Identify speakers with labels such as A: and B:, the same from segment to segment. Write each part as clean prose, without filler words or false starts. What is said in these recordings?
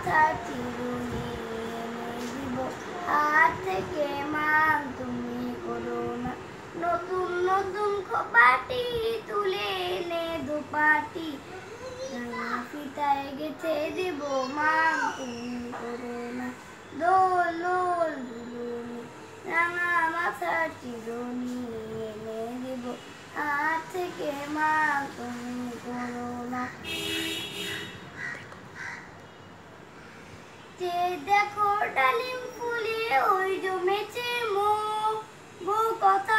A: মাথার চিরুনি এনে দিব, হাত থেকে মান তুমি করো না। নতুন নতুন খোপাটি তুলে এনে দুপাটি ফিতায় গেথে দিব, মান তুমি করো না। দোল দোল দুলুনি রাঙা মাথার চিরুনি এনে দিব, হাত থেকে মান তুমি করো না। যে দেখো ডালিম ফুলে ওই জমেছে মুখ, বউ কথা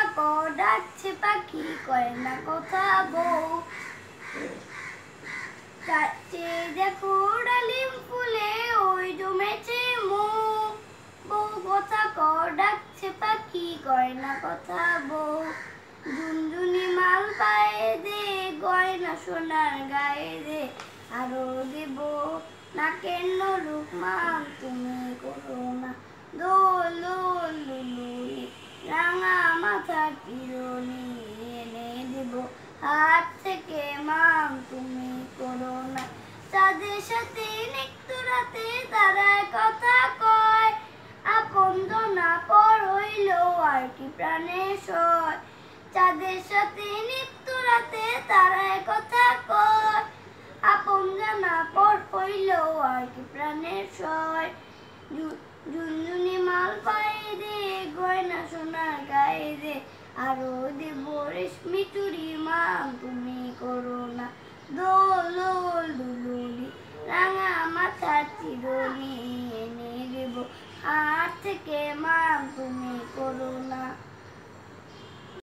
A: ডাকছে পাখি কয় না কথা বউ। যে দেখো ডালিম ফুলে ওই জমেছে মুখ, বউ কথা ডাকছে পাখি কয় না কথা বউ। ঝুনঝুনি মাল পায়ে দে, গয়না সোনার গায়ে দে, আরো দেব নাকের নরুক, মান তুমি করো না। দোল দোল দুলুনি রাঙা মাথার চিরুনি এনে দিব, হাত থেকে মান তুমি করো না। তাদের সাথে নিত্যু রাতে তারায় কথা কয়, আপন জনা পর হইল আর কি প্রাণে সয়। যাদের সাথে নিত্যু রাতে তারায় কথা কয়, আপন জানা পর হইল আর কি প্রাণের সয়। ঝুনঝুনি মাল পায়ে দে, গয়না সোনার গায়ে দে, আরো দেব রেশমি চুড়ি, মান তুমি করো না। দোল দোল দুলুনি রাঙা মাথার চিরুনি এনে দেব, হাত থেকে মান তুমি করো